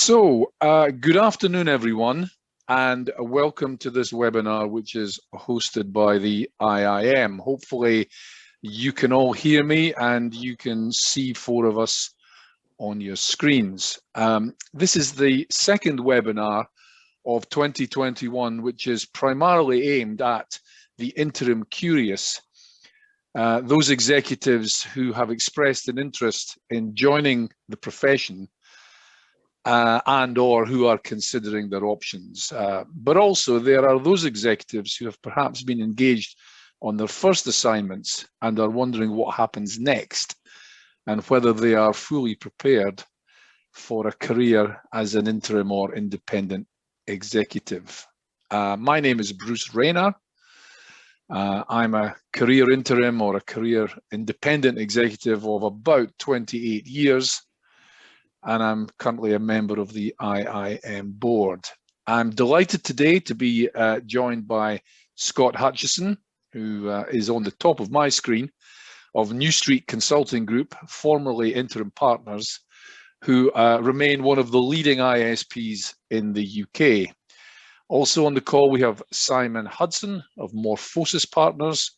Good afternoon, everyone, and welcome to this webinar, which is hosted by the IIM. Hopefully, you can all hear me and you can see four of us on your screens. This is the second webinar of 2021, which is primarily aimed at the interim curious, those executives who have expressed an interest in joining the profession and or who are considering their options. But also there are those executives who have perhaps been engaged on their first assignments and are wondering what happens next and whether they are fully prepared for a career as an interim or independent executive. My name is Bruce Rayner. I'm a career interim or a career independent executive of about 28 years. And I'm currently a member of the IIM board. I'm delighted today to be joined by Scott Hutchinson, who is on the top of my screen, of New Street Consulting Group, formerly Interim Partners, who remain one of the leading ISPs in the UK. Also on the call, we have Simon Hudson of Morphosis Partners,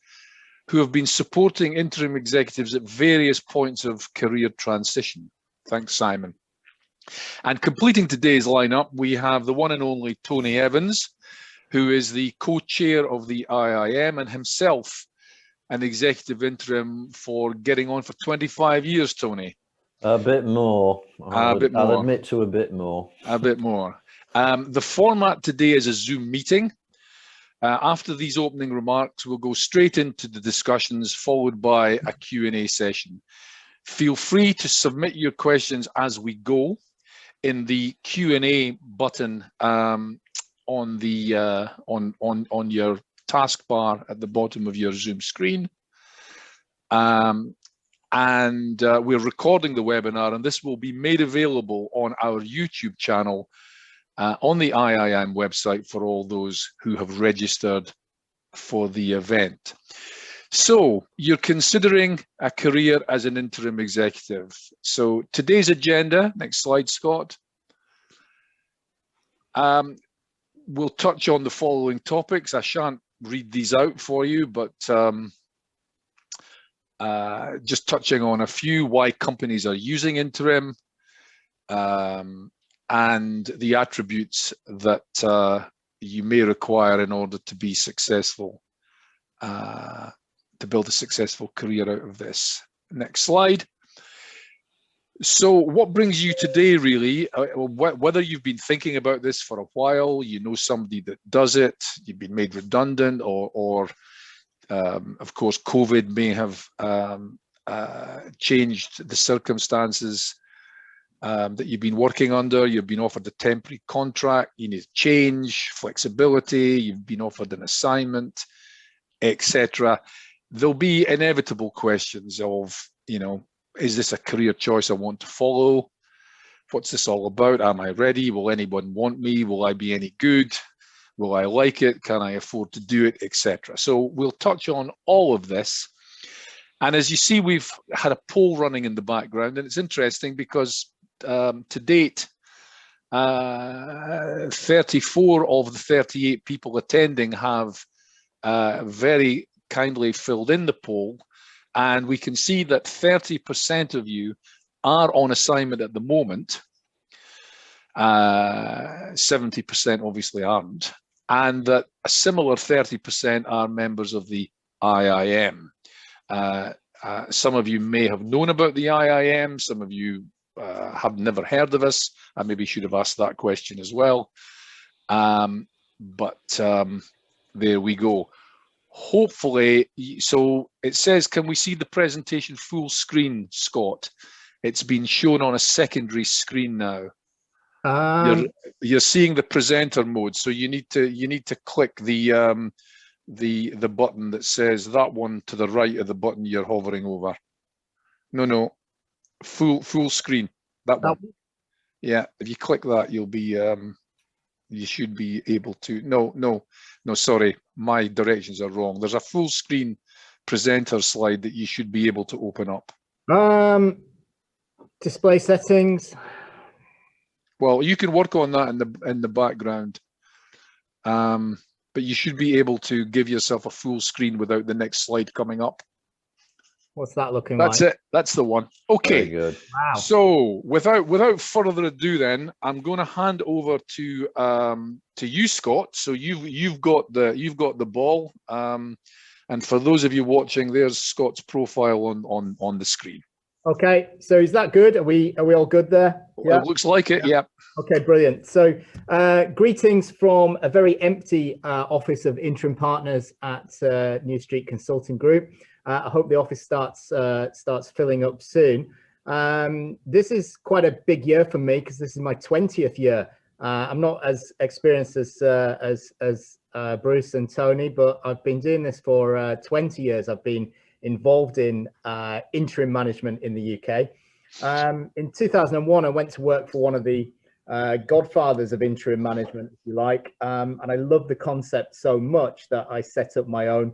who have been supporting interim executives at various points of career transition. Thanks, Simon. And completing today's lineup, we have the one and only Tony Evans, who is the co-chair of the IIM and himself an executive interim for getting on for 25 years, Tony. A bit more. I'll admit to a bit more. A bit more. The format today is a Zoom meeting. After these opening remarks, we'll go straight into the discussions, followed by a Q&A session. Feel free to submit your questions as we go in the Q&A button on your taskbar at the bottom of your Zoom screen. We're recording the webinar, and this will be made available on our YouTube channel on the IIM website for all those who have registered for the event. So you're considering a career as an interim executive. So today's agenda, next slide, Scott. We'll touch on the following topics. I shan't read these out for you, but just touching on a few: why companies are using interim, and the attributes that you may require in order to be successful. To build a successful career out of this. Next slide. So what brings you today, really, whether you've been thinking about this for a while, you know somebody that does it, you've been made redundant, or of course, COVID may have changed the circumstances that you've been working under, you've been offered a temporary contract, you need change, flexibility, you've been offered an assignment, etc. There'll be inevitable questions of, you know, is this a career choice I want to follow? What's this all about? Am I ready? Will anyone want me? Will I be any good? Will I like it? Can I afford to do it, etc. So we'll touch on all of this. And as you see, we've had a poll running in the background, and it's interesting because to date, 34 of the 38 people attending have very kindly filled in the poll, and we can see that 30% of you are on assignment at the moment. 70% obviously aren't, and that a similar 30% are members of the IIM. Some of you may have known about the IIM, some of you have never heard of us. I maybe should have asked that question as well. There we go. Hopefully, so it says, can we see the presentation full screen, Scott? It's been shown on a secondary screen now. You're seeing the presenter mode, so you need to click the button that says that one to the right of the button you're hovering over. No, full screen. That one. Yeah, if you click that, you'll be you should be able to. No, sorry, my directions are wrong. There's a full screen presenter slide that you should be able to open up. Display settings. Well, you can work on that in the background, but you should be able to give yourself a full screen without the next slide coming up. What's that looking like? That's it. That's the one. Okay. Very good. Wow. So without further ado, then I'm going to hand over to you, Scott. So you've got the ball. And for those of you watching, there's Scott's profile on the screen. Okay, so is that good? Are we all good there? Yeah. It looks like it, yeah. Okay, brilliant. So greetings from a very empty office of Interim Partners at New Street Consulting Group. I hope the office starts filling up soon. This is quite a big year for me because this is my 20th year. I'm not as experienced as Bruce and Tony, but I've been doing this for 20 years. I've been involved in interim management in the UK. In 2001, I went to work for one of the godfathers of interim management, if you like, and I loved the concept so much that I set up my own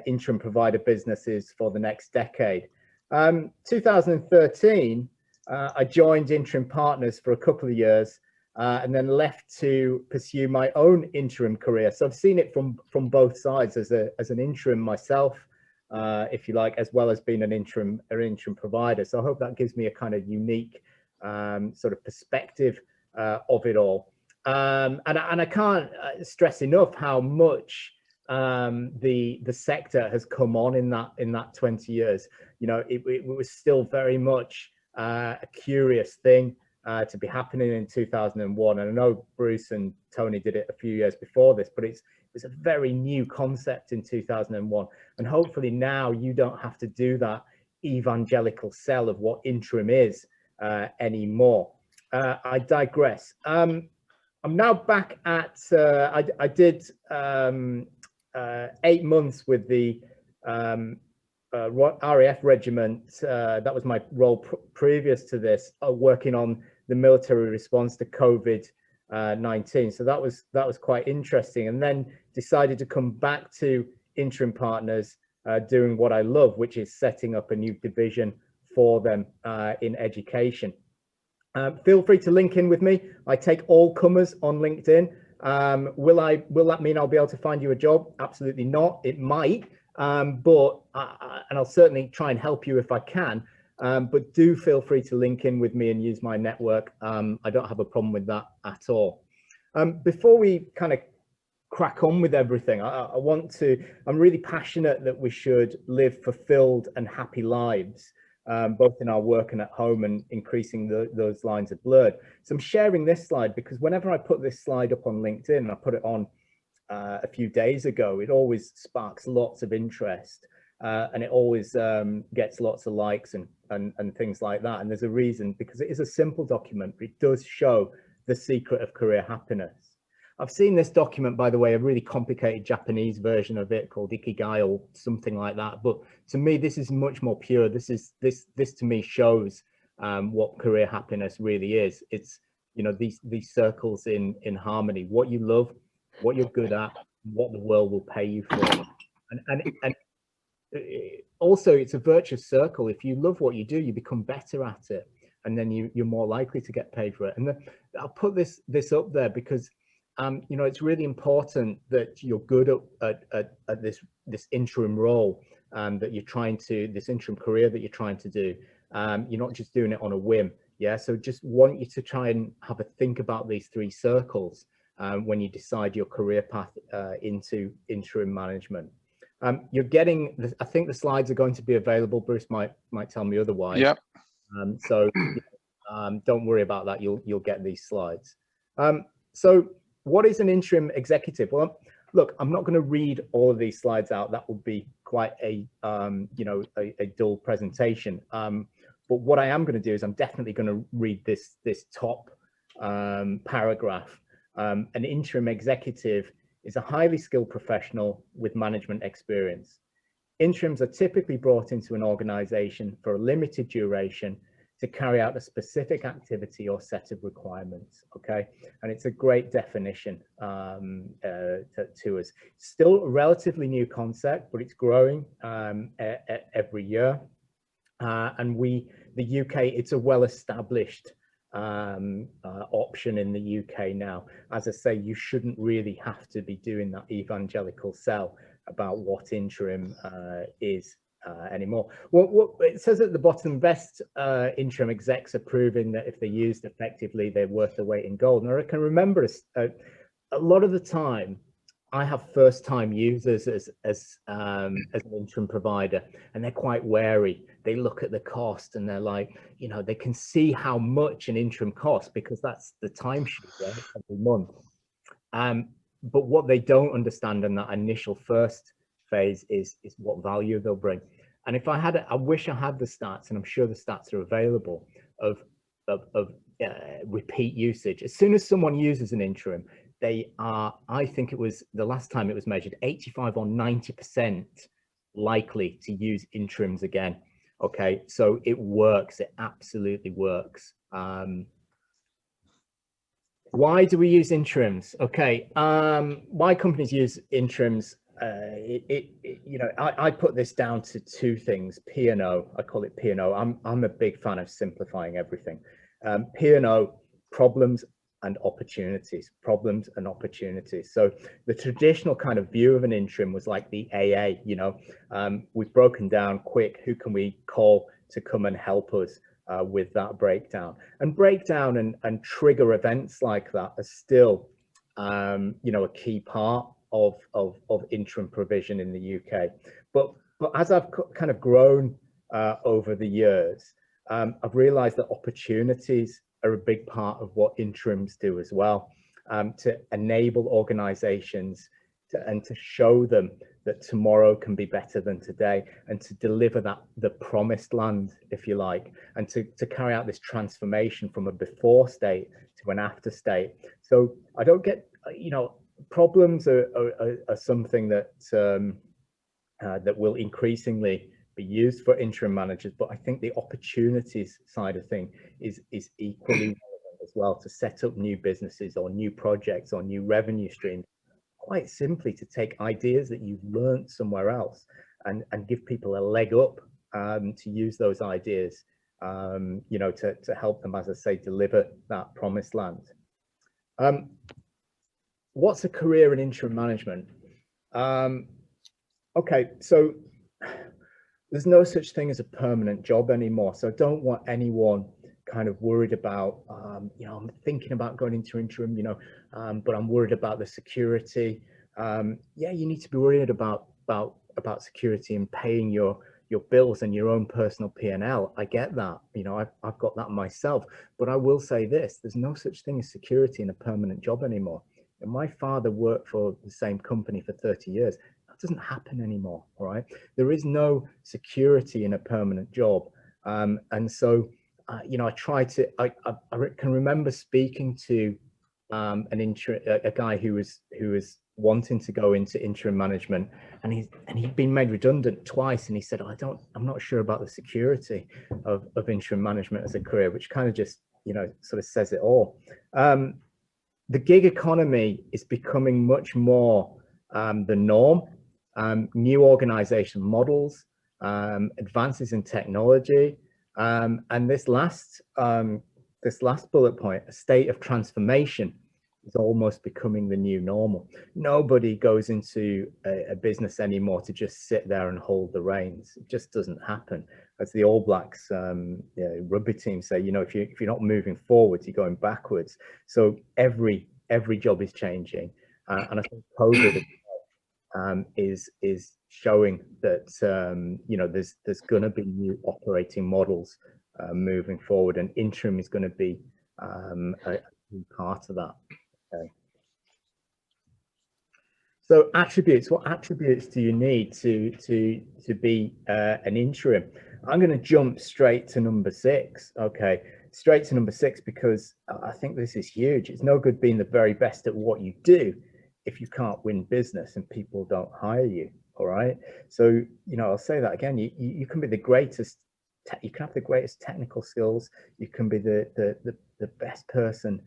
interim provider businesses for the next decade. 2013, I joined Interim Partners for a couple of years and then left to pursue my own interim career. So I've seen it from both sides as an interim myself, if you like, as well as being an interim provider. So I hope that gives me a kind of unique sort of perspective of it all. And I can't stress enough how much the sector has come on in that 20 years. You know, it was still very much a curious thing to be happening in 2001. And I know Bruce and Tony did it a few years before this, but it's a very new concept in 2001. And hopefully now you don't have to do that evangelical sell of what interim is anymore. I digress. I'm now back at, I did 8 months with the RAF regiment. That was my role previous to this, working on the military response to COVID-19. So that was quite interesting, and then decided to come back to Interim Partners, doing what I love, which is setting up a new division for them in education. Feel free to link in with me. I take all comers on LinkedIn. Will that mean I'll be able to find you a job? Absolutely not. It might, but and I'll certainly try and help you if I can. But do feel free to link in with me and use my network. I don't have a problem with that at all. Before we kind of crack on with everything, I'm really passionate that we should live fulfilled and happy lives, both in our work and at home, and increasing those lines are blurred. So I'm sharing this slide because whenever I put this slide up on LinkedIn, I put it on a few days ago, it always sparks lots of interest, and it always gets lots of likes and things like that. And there's a reason, because it is a simple document, but it does show the secret of career happiness. I've seen this document, by the way, a really complicated Japanese version of it called Ikigai or something like that. But to me, this is much more pure. This to me shows what career happiness really is. It's, you know, these circles in harmony, what you love, what you're good at, what the world will pay you for. And also it's a virtuous circle. If you love what you do, you become better at it, and then you're more likely to get paid for it. And I'll put this up there because you know, it's really important that you're good at this interim role, that you're trying to, this interim career that you're trying to do. You're not just doing it on a whim. Yeah. So just want you to try and have a think about these three circles when you decide your career path into interim management. You're getting, I think the slides are going to be available. Bruce might tell me otherwise. Yep. So don't worry about that. You'll get these slides. So what is an interim executive? Well, look, I'm not going to read all of these slides out. That would be quite a you know, a dull presentation. But what I am going to do is I'm definitely going to read this top paragraph. An interim executive is a highly skilled professional with management experience. Interims are typically brought into an organization for a limited duration to carry out a specific activity or set of requirements. Okay, and it's a great definition to us. Still a relatively new concept, but it's growing every year. And the UK, it's a well-established option in the UK now. As I say, you shouldn't really have to be doing that evangelical sell about what interim is anymore. What it says at the bottom, best interim execs are proving that if they're used effectively, they're worth their weight in gold. And I can remember a lot of the time, I have first-time users as an interim provider, and they're quite wary. They look at the cost and they're like, you know, they can see how much an interim costs because that's the timesheet, right, every month. But what they don't understand in that initial first phase is what value they'll bring. And if I had, I wish I had the stats, and I'm sure the stats are available of repeat usage. As soon as someone uses an interim, they are, I think it was the last time it was measured, 85 or 90% likely to use interims again. Okay, so it works, it absolutely works. Why do we use interims? Okay, why companies use interims, you know, I put this down to two things, P&O, I call it P&O. I'm a big fan of simplifying everything. P&O, problems and opportunities, problems and opportunities. So the traditional kind of view of an interim was like the AA, you know, we've broken down quick, who can we call to come and help us with that breakdown? And breakdown and trigger events like that are still, you know, a key part of interim provision in the UK. But as I've kind of grown over the years, I've realized that opportunities are a big part of what interims do as well, to enable organizations and to show them that tomorrow can be better than today, and to deliver the promised land, if you like, and to carry out this transformation from a before state to an after state. So I don't get, you know, problems are something that that will increasingly be used for interim managers, but I think the opportunities side of thing is equally relevant as well, to set up new businesses or new projects or new revenue streams, quite simply to take ideas that you've learned somewhere else and give people a leg up to use those ideas, you know, to help them, as I say, deliver that promised land. What's a career in interim management? Okay, so there's no such thing as a permanent job anymore. So I don't want anyone kind of worried about, you know, I'm thinking about going into interim, you know, but I'm worried about the security. Yeah, you need to be worried about security and paying your bills and your own personal P&L. I get that, you know, I've got that myself, but I will say this, there's no such thing as security in a permanent job anymore. And my father worked for the same company for 30 years. That doesn't happen anymore, all right? There is no security in a permanent job. And so, you know, I can remember speaking to a guy who was wanting to go into interim management, and he'd been made redundant twice, and he said, I'm not sure about the security of interim management as a career, which kind of just, you know, sort of says it all. The gig economy is becoming much more the norm. New organization models, advances in technology, and this last bullet point, a state of transformation, is almost becoming the new normal. Nobody goes into a business anymore to just sit there and hold the reins. It just doesn't happen. As the All Blacks rugby team say, you know, if you're not moving forwards, you're going backwards. So every job is changing, and I think COVID is showing that you know, there's going to be new operating models moving forward, and interim is going to be a key part of that. Okay. So attributes, what attributes do you need to be an interim? I'm going to jump straight to number 6. Okay, straight to number 6, because I think this is huge. It's no good being the very best at what you do if you can't win business and people don't hire you. All right, so, you know, I'll say that again. You can be the greatest, you can have the greatest technical skills, you can be the best person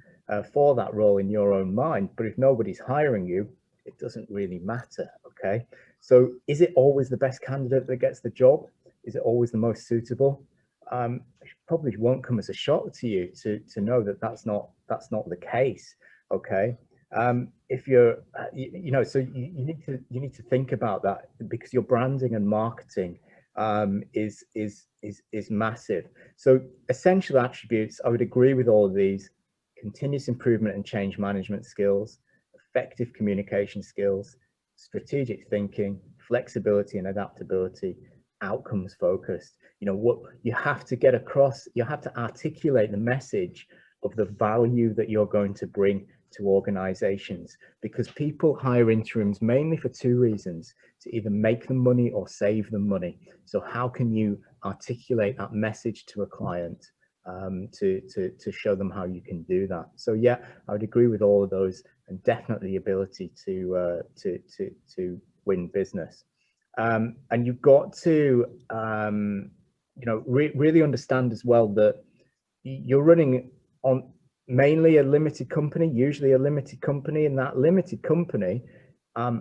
for that role in your own mind, but if nobody's hiring you, it doesn't really matter. Okay, so is it always the best candidate that gets the job? Is it always the most suitable? it probably won't come as a shock to you to know that that's not the case. Okay. If you're, so you need to think about that, because your branding and marketing is massive. So essential attributes, I would agree with all of these: continuous improvement and change management skills, effective communication skills, strategic thinking, flexibility and adaptability, outcomes focused. What you have to get across, you have to articulate the message of the value that you're going to bring to organizations, because people hire interims mainly for two reasons: to either make them money or save them money. So how can you articulate that message to a client to show them how you can do that? So yeah, I would agree with all of those, and definitely the ability to win business. And you've got to really understand as well that you're running on mainly a limited company, usually a limited company, and that limited company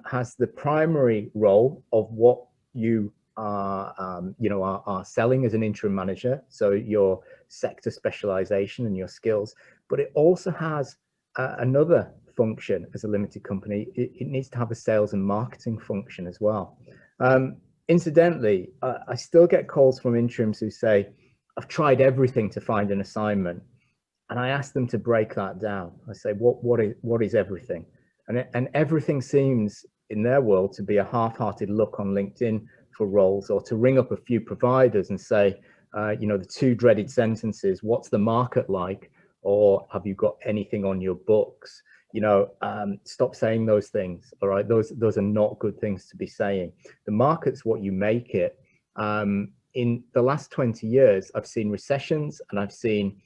has the primary role of what you are selling as an interim manager, so your sector specialization and your skills. But it also has another function as a limited company. It needs to have a sales and marketing function as well. Incidentally, I still get calls from interims who say, I've tried everything to find an assignment. And I ask them to break that down. I say, what is everything? And everything seems in their world to be a half-hearted look on LinkedIn for roles, or to ring up a few providers and say, the two dreaded sentences: what's the market like? Or have you got anything on your books? Stop saying those things. All right, those are not good things to be saying. The market's what you make it. In the last 20 years, I've seen recessions and I've seen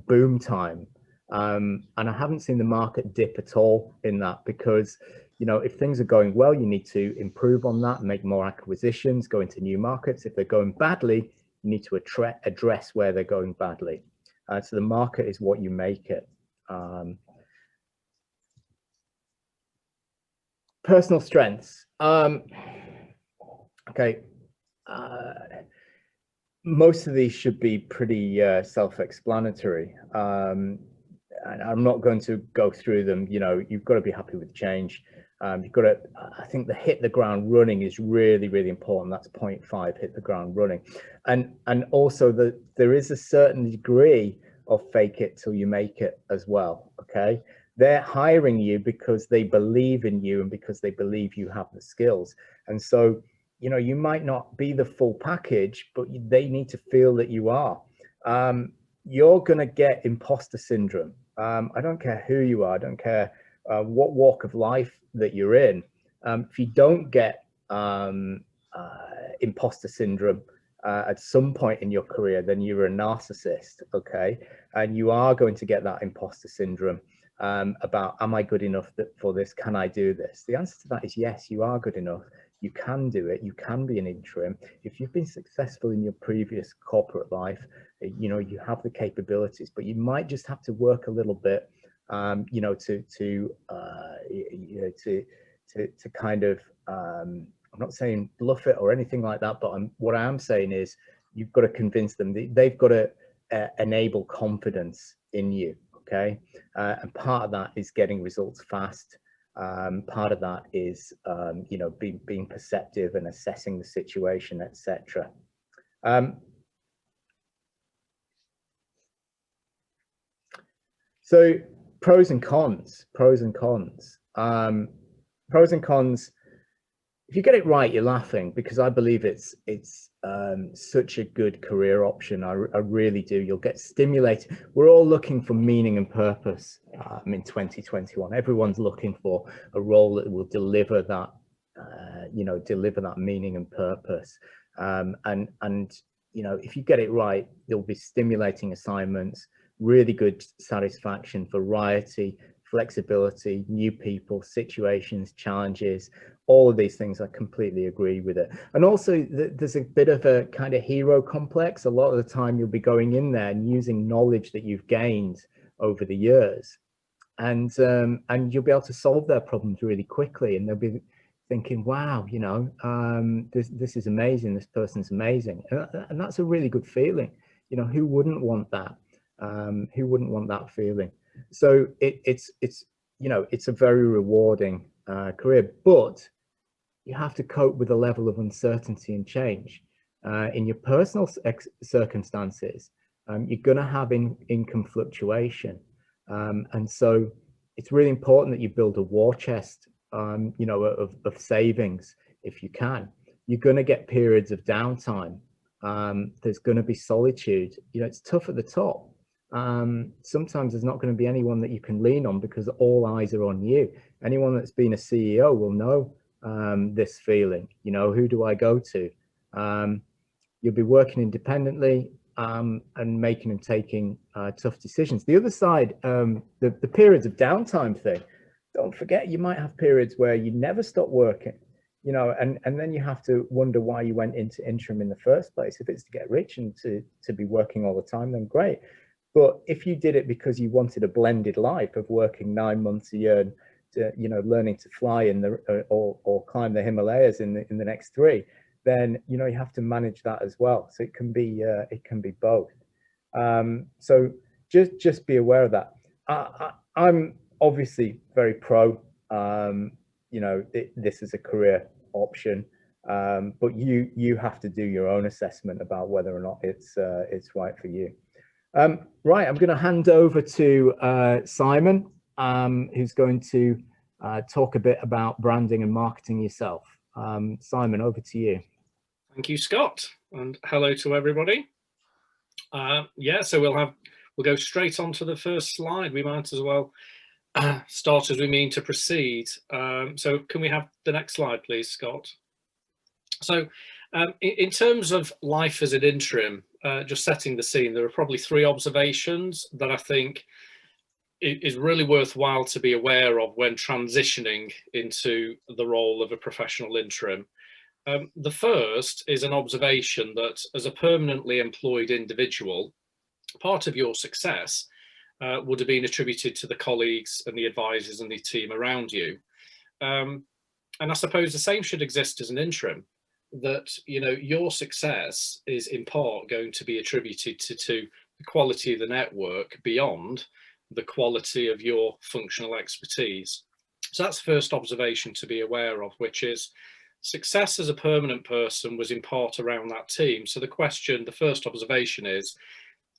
boom time, and I haven't seen the market dip at all in that, because if things are going well, you need to improve on that, make more acquisitions, go into new markets. If they're going badly, you need to address where they're going badly. So the market is what you make it. Personal strengths. Okay. Most of these should be pretty self-explanatory, and I'm not going to go through them. You've got to be happy with change. You've got to, I think the hit the ground running is really, really important. That's 0.5, hit the ground running. And also there is a certain degree of fake it till you make it as well, okay? They're hiring you because they believe in you and because they believe you have the skills. And so, you might not be the full package, but they need to feel that you are. You're going to get imposter syndrome. I don't care who you are. I don't care what walk of life that you're in. If you don't get imposter syndrome at some point in your career, then you're a narcissist, okay? And you are going to get that imposter syndrome about, am I good enough for this? Can I do this? The answer to that is yes, you are good enough. You can do it. You can be an interim. If you've been successful in your previous corporate life, you have the capabilities, but you might just have to work a little bit, to kind of, I'm not saying bluff it or anything like that, but what I am saying is you've got to convince them. They've got to enable confidence in you, okay? And part of that is getting results fast. Part of that is, being perceptive and assessing the situation, etc. So pros and cons. Pros and cons. If you get it right, you're laughing, because I believe it's such a good career option. I really do. You'll get stimulated. We're all looking for meaning and purpose in 2021. Everyone's looking for a role that will deliver that, deliver that meaning and purpose. And if you get it right, there'll be stimulating assignments, really good satisfaction, variety, flexibility, new people, situations, challenges, all of these things. I completely agree with it. And also there's a bit of a kind of hero complex. A lot of the time you'll be going in there and using knowledge that you've gained over the years, and you'll be able to solve their problems really quickly, and thinking, wow, you know, this is amazing. This person's amazing. And that's a really good feeling. You know, who wouldn't want that? Who wouldn't want that feeling? So it's, you know, it's a very rewarding career, but you have to cope with a level of uncertainty and change. In your personal circumstances, you're going to have income fluctuation. And so it's really important that you build a war chest, you know, of savings if you can. You're going to get periods of downtime. There's going to be solitude. You know, it's tough at the top. Sometimes there's not going to be anyone that you can lean on because all eyes are on you. Anyone that's been a CEO will know this feeling. You know, who do I go to? You'll be working independently and making and taking tough decisions. The other side, the periods of downtime thing, don't forget, you might have periods where you never stop working, you know, and then you have to wonder why you went into interim in the first place. If it's to get rich and to be working all the time, then great. But if you did it because you wanted a blended life of working 9 months a year and to, you know, learning to fly in the or climb the Himalayas in the next 3, then, you know, you have to manage that as well. So it can be both. So just be aware of that. I'm obviously very pro, you know, this is a career option, but you have to do your own assessment about whether or not it's right for you. Right, I'm going to hand over to Simon, who's going to talk a bit about branding and marketing yourself. Simon, over to you. Thank you, Scott, and hello to everybody. Yeah, so we'll go straight on to the first slide. We might as well start as we mean to proceed. So can we have the next slide, please, Scott? So in terms of life as an interim, just setting the scene, there are probably 3 observations that I think is really worthwhile to be aware of when transitioning into the role of a professional interim. The first is an observation that as a permanently employed individual, part of your success would have been attributed to the colleagues and the advisors and the team around you. And I suppose the same should exist as an interim, that, you know, your success is in part going to be attributed to the quality of the network beyond the quality of your functional expertise. So that's the first observation to be aware of, which is success as a permanent person was in part around that team. So the first observation is,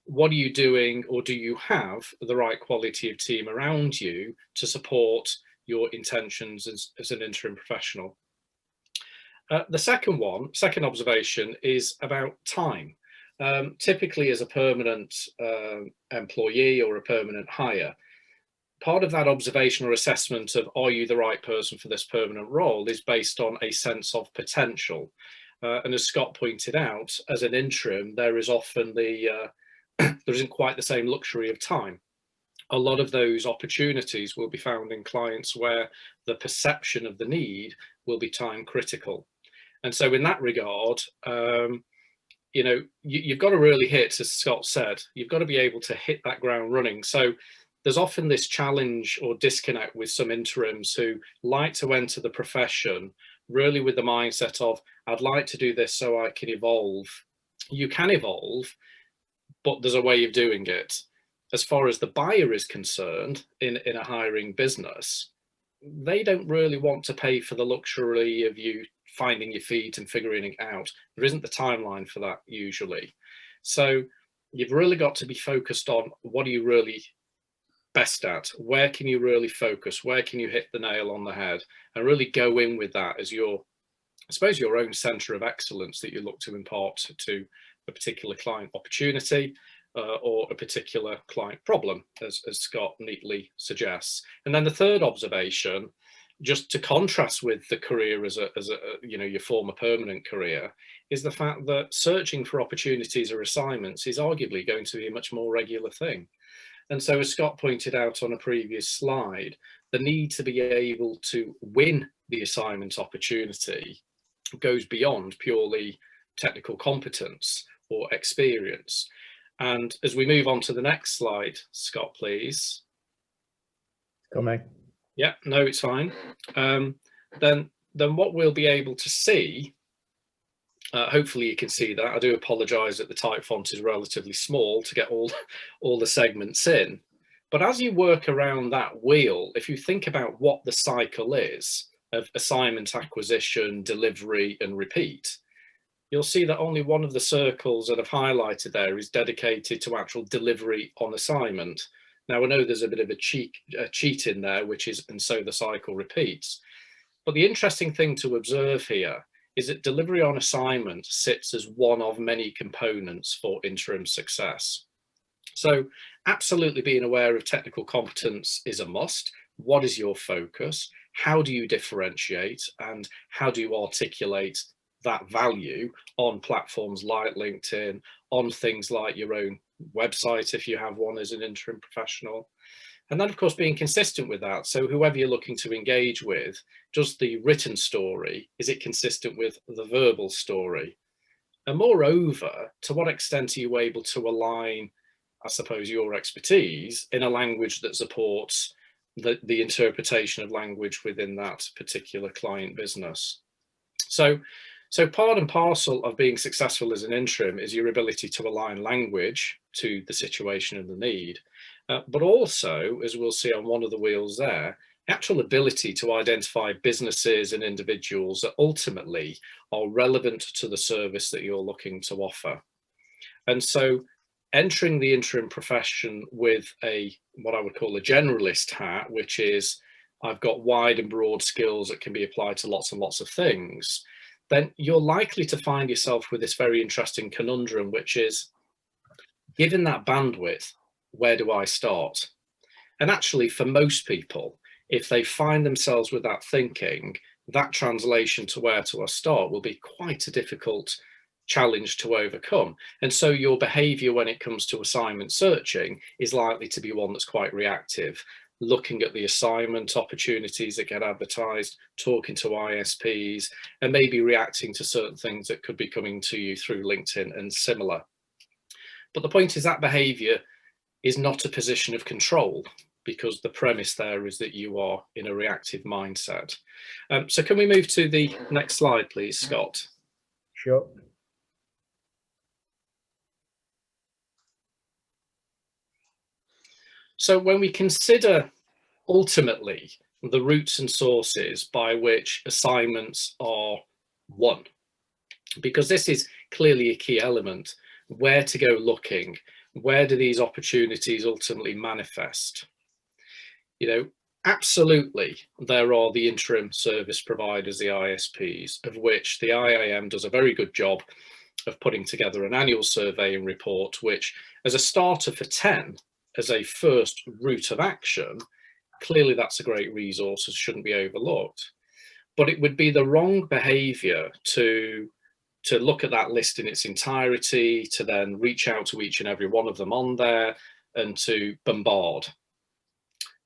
what are you doing, or do you have the right quality of team around you to support your intentions as an interim professional? The second observation is about time. Typically as a permanent employee or a permanent hire, part of that observation or assessment of are you the right person for this permanent role is based on a sense of potential. And as Scott pointed out, as an interim, there is often there isn't quite the same luxury of time. A lot of those opportunities will be found in clients where the perception of the need will be time critical. And so in that regard, you know, you've got to really hit, as Scott said, you've got to be able to hit that ground running. So there's often this challenge or disconnect with some interims who like to enter the profession really with the mindset of, I'd like to do this so I can evolve. You can evolve, but there's a way of doing it. As far as the buyer is concerned in a hiring business, they don't really want to pay for the luxury of you finding your feet and figuring it out. There isn't the timeline for that usually. So you've really got to be focused on what are you really best at? Where can you really focus? Where can you hit the nail on the head? And really go in with that as your, I suppose, your own center of excellence that you look to impart to a particular client opportunity or a particular client problem, as Scott neatly suggests. And then the third observation, just to contrast with the career as a you know, your former permanent career, is the fact that searching for opportunities or assignments is arguably going to be a much more regular thing. And so, as Scott pointed out on a previous slide, the need to be able to win the assignment opportunity goes beyond purely technical competence or experience. And as we move on to the next slide, Scott, please. Come on. Yeah, no, it's fine. Then then what we'll be able to see, hopefully you can see that. I do apologize that the type font is relatively small to get all the segments in. But as you work around that wheel, if you think about what the cycle is of assignment, acquisition, delivery, and repeat, you'll see that only one of the circles that I've highlighted there is dedicated to actual delivery on assignment. Now, I know there's a bit of a cheat in there, which is, and so the cycle repeats. But the interesting thing to observe here is that delivery on assignment sits as one of many components for interim success. So absolutely being aware of technical competence is a must. What is your focus? How do you differentiate? And how do you articulate that value on platforms like LinkedIn, on things like your own website, if you have one as an interim professional? And then, of course, being consistent with that. So whoever you're looking to engage with, does the written story, is it consistent with the verbal story? And moreover, to what extent are you able to align, I suppose, your expertise in a language that supports the interpretation of language within that particular client business? So part and parcel of being successful as an interim is your ability to align language to the situation and the need. But also, as we'll see on one of the wheels there, actual ability to identify businesses and individuals that ultimately are relevant to the service that you're looking to offer. And so entering the interim profession with what I would call a generalist hat, which is I've got wide and broad skills that can be applied to lots and lots of things, then you're likely to find yourself with this very interesting conundrum, which is, given that bandwidth, where do I start? And actually, for most people, if they find themselves with that thinking, that translation to where to start will be quite a difficult challenge to overcome. And so your behavior when it comes to assignment searching is likely to be one that's quite reactive, looking at the assignment opportunities that get advertised, talking to ISPs, and maybe reacting to certain things that could be coming to you through LinkedIn and similar. But the point is that behavior is not a position of control, because the premise there is that you are in a reactive mindset. So can we move to the next slide, please, Scott? Sure. So when we consider ultimately the routes and sources by which assignments are won, because this is clearly a key element, where to go looking, where do these opportunities ultimately manifest? You know, absolutely, there are the interim service providers, the ISPs, of which the IIM does a very good job of putting together an annual survey and report, which as a starter for 10, as a first route of action, clearly that's a great resource and shouldn't be overlooked. But it would be the wrong behavior to look at that list in its entirety, to then reach out to each and every one of them on there and to bombard.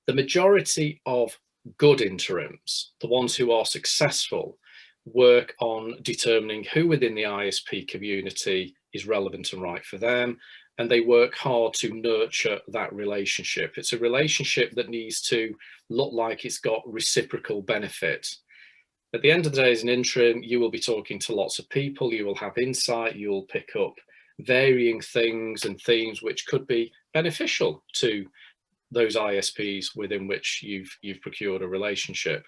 The majority of good interims, the ones who are successful, work on determining who within the ISP community is relevant and right for them, and they work hard to nurture that relationship. It's a relationship that needs to look like it's got reciprocal benefit. At the end of the day, as an interim, you will be talking to lots of people, you will have insight, you'll pick up varying things and themes which could be beneficial to those ISPs within which you've procured a relationship.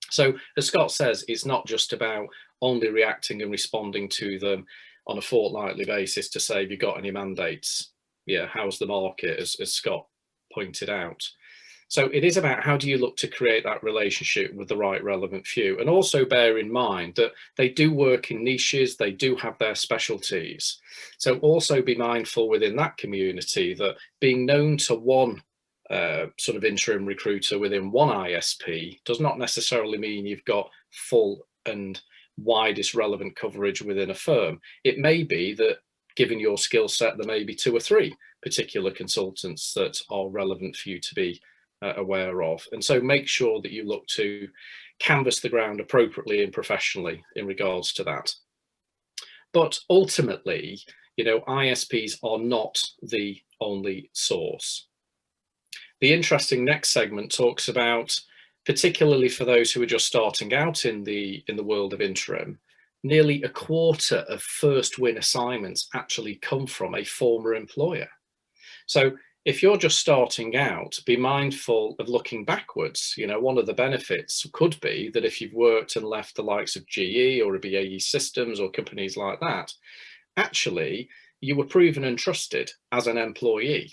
So as Scott says, it's not just about only reacting and responding to them on a fortnightly basis to say, have you got any mandates? Yeah, how's the market, as Scott pointed out. So it is about how do you look to create that relationship with the right relevant few, and also bear in mind that they do work in niches, they do have their specialties. So also be mindful within that community that being known to one sort of interim recruiter within one ISP does not necessarily mean you've got full and widest relevant coverage within a firm. It may be that given your skill set, there may be 2 or 3 particular consultants that are relevant for you to be aware of. And so make sure that you look to canvass the ground appropriately and professionally in regards to that. But ultimately, you know, ISPs are not the only source. The interesting next segment talks about particularly for those who are just starting out in the world of interim, nearly a quarter of first win assignments actually come from a former employer. So if you're just starting out, be mindful of looking backwards. You know, one of the benefits could be that if you've worked and left the likes of GE or a BAE Systems or companies like that, actually you were proven and trusted as an employee.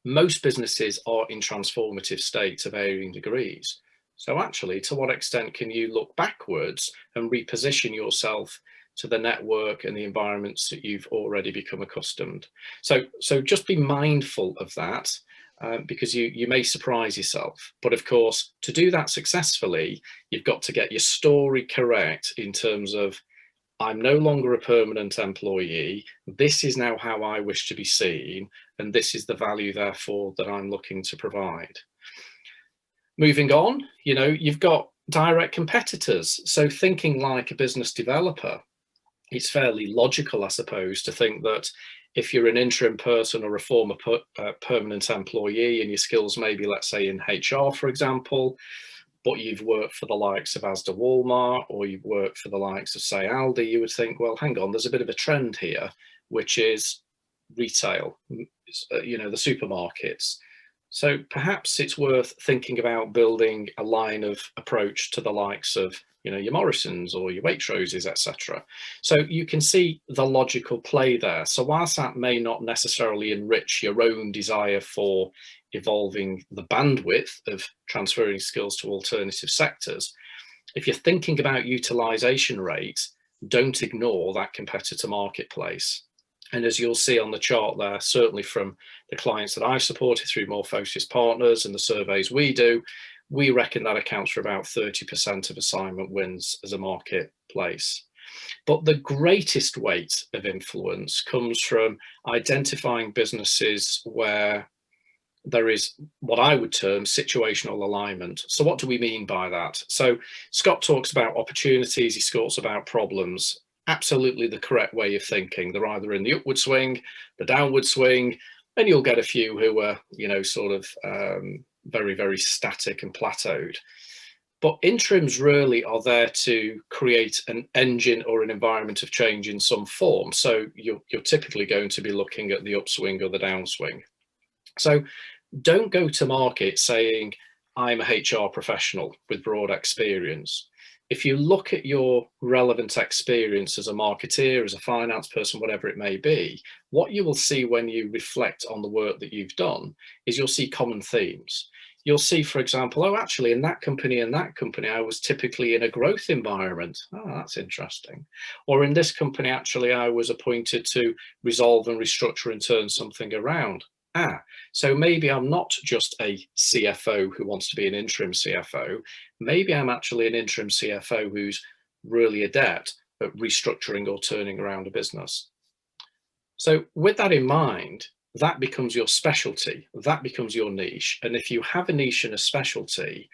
Most businesses are in transformative states of varying degrees. So actually, to what extent can you look backwards and reposition yourself to the network and the environments that you've already become accustomed? So just be mindful of that, because you may surprise yourself. But of course, to do that successfully, you've got to get your story correct in terms of, I'm no longer a permanent employee. This is now how I wish to be seen, and this is the value, therefore, that I'm looking to provide. Moving on, you know, you've got direct competitors. So thinking like a business developer, it's fairly logical, I suppose, to think that if you're an interim person or a former permanent employee and your skills maybe, let's say, in HR, for example, but you've worked for the likes of Asda, Walmart, or you've worked for the likes of, say, Aldi, you would think, well, hang on, there's a bit of a trend here, which is retail, you know, the supermarkets. So perhaps it's worth thinking about building a line of approach to the likes of, you know, your Morrisons or your Waitroses, etc. So you can see the logical play there. So whilst that may not necessarily enrich your own desire for evolving the bandwidth of transferring skills to alternative sectors, if you're thinking about utilization rates, don't ignore that competitor marketplace. And as you'll see on the chart there, certainly from the clients that I've supported through Morphosis Partners and the surveys we do, we reckon that accounts for about 30% of assignment wins as a marketplace. But the greatest weight of influence comes from identifying businesses where there is what I would term situational alignment. So what do we mean by that? So Scott talks about opportunities, he talks about problems. Absolutely the correct way of thinking. They're either in the upward swing, the downward swing, and you'll get a few who are, you know, sort of very, very static and plateaued. But interims really are there to create an engine or an environment of change in some form. So you're typically going to be looking at the upswing or the downswing. So don't go to market saying, I'm a HR professional with broad experience. If you look at your relevant experience as a marketeer, as a finance person, whatever it may be, what you will see when you reflect on the work that you've done is you'll see common themes. You'll see, for example, oh, actually, in that company, I was typically in a growth environment. Oh, that's interesting. Or in this company, actually, I was appointed to resolve and restructure and turn something around. So maybe I'm not just a CFO who wants to be an interim CFO. Maybe I'm actually an interim CFO who's really adept at restructuring or turning around a business. So with that in mind, that becomes your specialty, that becomes your niche. And if you have a niche and a specialty,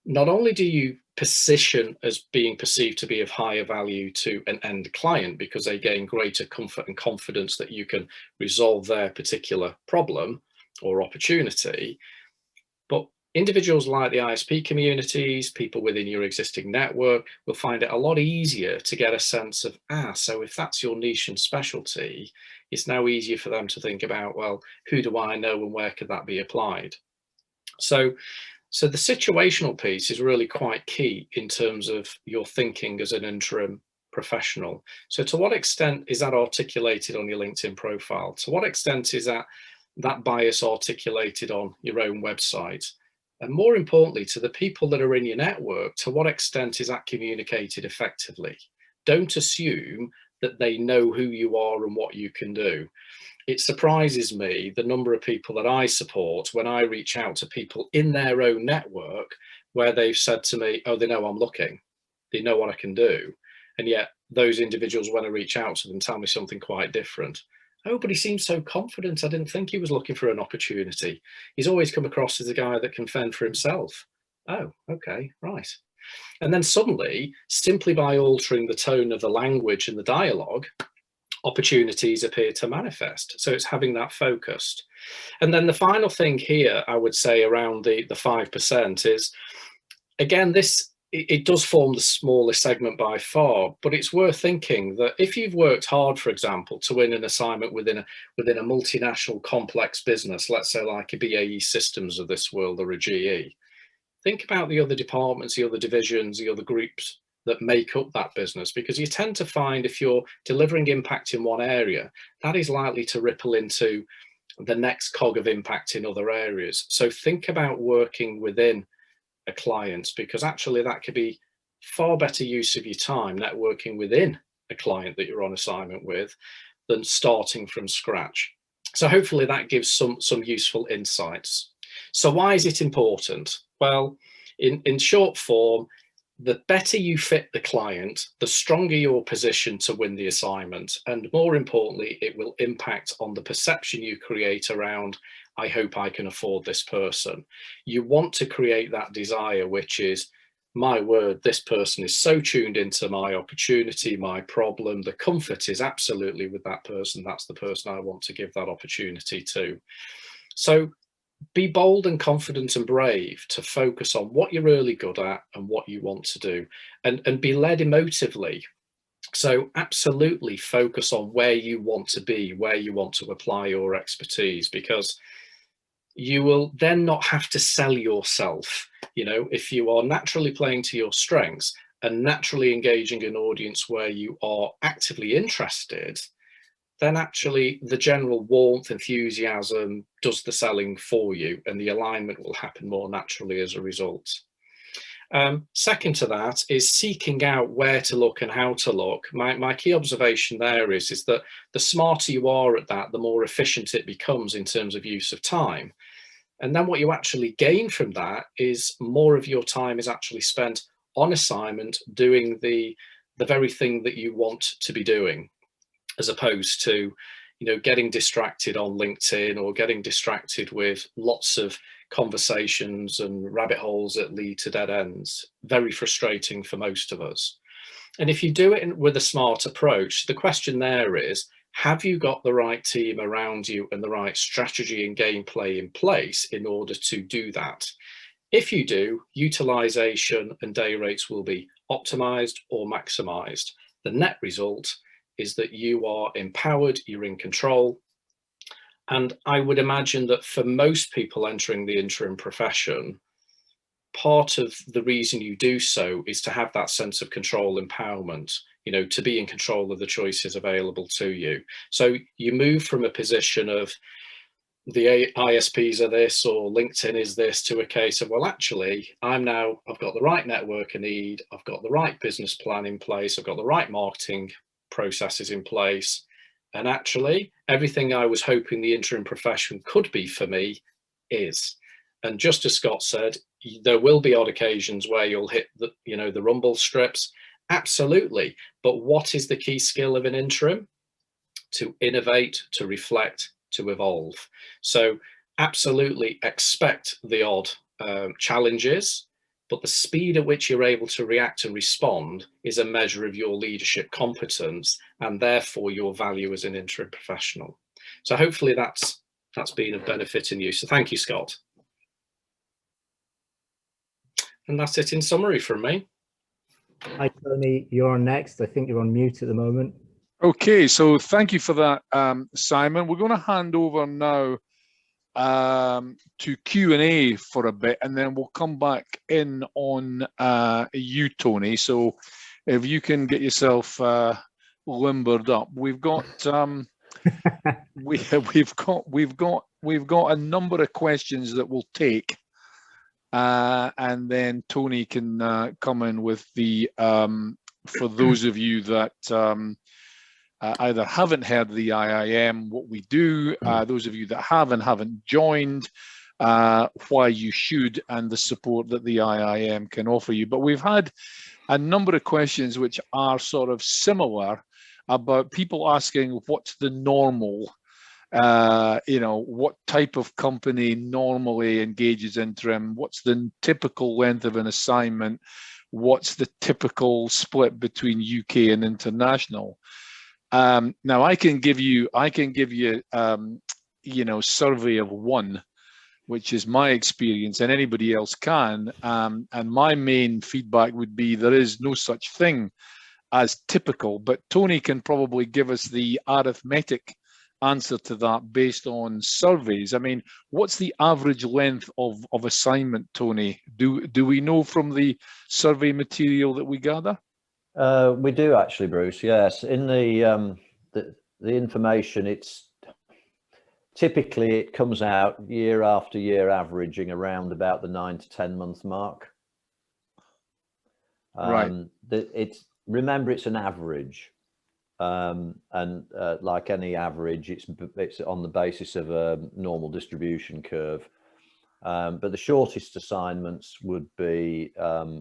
not only do you position as being perceived to be of higher value to an end client because they gain greater comfort and confidence that you can resolve their particular problem or opportunity, but individuals like the ISP communities, people within your existing network will find it a lot easier to get a sense of, so if that's your niche and specialty, it's now easier for them to think about, well, who do I know and where could that be applied? So the situational piece is really quite key in terms of your thinking as an interim professional. So to what extent is that articulated on your LinkedIn profile? To what extent is that bias articulated on your own website? And more importantly, to the people that are in your network, to what extent is that communicated effectively? Don't assume that they know who you are and what you can do. It surprises me the number of people that I support when I reach out to people in their own network where they've said to me, oh, they know I'm looking, they know what I can do. And yet those individuals, when I reach out to them, tell me something quite different. Oh, but he seems so confident. I didn't think he was looking for an opportunity. He's always come across as a guy that can fend for himself. Oh, okay, right. And then suddenly, simply by altering the tone of the language and the dialogue, opportunities appear to manifest. So it's having that focused. And then the final thing here, I would say, around the 5% is, again, it does form the smallest segment by far, but it's worth thinking that if you've worked hard, for example, to win an assignment within a multinational complex business, let's say like a BAE Systems of this world or a GE, think about the other departments, the other divisions, the other groups that make up that business, because you tend to find if you're delivering impact in one area, that is likely to ripple into the next cog of impact in other areas. So think about working within a client, because actually that could be far better use of your time networking within a client that you're on assignment with than starting from scratch. So hopefully that gives some useful insights. So why is it important? Well, in short form, the better you fit the client, the stronger your position to win the assignment. And more importantly, it will impact on the perception you create around, I hope I can afford this person. You want to create that desire, which is, my word, this person is so tuned into my opportunity, my problem. The comfort is absolutely with that person. That's the person I want to give that opportunity to. So be bold and confident and brave to focus on what you're really good at and what you want to do, and be led emotively. So absolutely focus on where you want to be, where you want to apply your expertise, because you will then not have to sell yourself. You know, if you are naturally playing to your strengths and naturally engaging an audience where you are actively interested, then actually the general warmth, enthusiasm does the selling for you, and the alignment will happen more naturally as a result. Second to that is seeking out where to look and how to look. My key observation there is that the smarter you are at that, the more efficient it becomes in terms of use of time. And then what you actually gain from that is more of your time is actually spent on assignment doing the very thing that you want to be doing, as opposed to, you know, getting distracted on LinkedIn or getting distracted with lots of conversations and rabbit holes that lead to dead ends. Very frustrating for most of us. And if you do it with a smart approach, the question there is, have you got the right team around you and the right strategy and gameplay in place in order to do that? If you do, utilization and day rates will be optimized or maximized. The net result is that you are empowered, you're in control. And I would imagine that for most people entering the interim profession, part of the reason you do so is to have that sense of control, empowerment, you know, to be in control of the choices available to you. So you move from a position of the ISPs are this or LinkedIn is this to a case of, well, actually, I've got the right network I need, I've got the right business plan in place, I've got the right marketing processes in place, and actually everything I was hoping the interim profession could be for me is. And just as Scott said, there will be odd occasions where you'll hit the, you know, the rumble strips, absolutely. But what is the key skill of an interim? To innovate, to reflect, to evolve. So absolutely expect the odd challenges, but the speed at which you're able to react and respond is a measure of your leadership competence and therefore your value as an interim professional. So hopefully that's been of benefit in you. So thank you, Scott. And that's it in summary from me. Hi, Tony, you're next. I think you're on mute at the moment. Okay, so thank you for that, Simon. We're going to hand over now to Q&A for a bit, and then we'll come back in on you, Tony. So if you can get yourself limbered up, we've got we've got a number of questions that we'll take, and then Tony can come in with the for those of you that either haven't heard the IIM, what we do, those of you that haven't joined, why you should, and the support that the IIM can offer you. But we've had a number of questions which are sort of similar about people asking what's the normal, you know, what type of company normally engages interim, what's the typical length of an assignment, what's the typical split between UK and international. Now I can give you survey of one, which is my experience, and anybody else can. And my main feedback would be there is no such thing as typical, but Tony can probably give us the arithmetic answer to that based on surveys. I mean, what's the average length of assignment, Tony? Do we know from the survey material that we gather? We do actually, Bruce. Yes, in the information, it's typically it comes out year after year, averaging around about the 9 to 10 month mark. Right. Remember, it's an average, and like any average, it's on the basis of a normal distribution curve. But the shortest assignments would be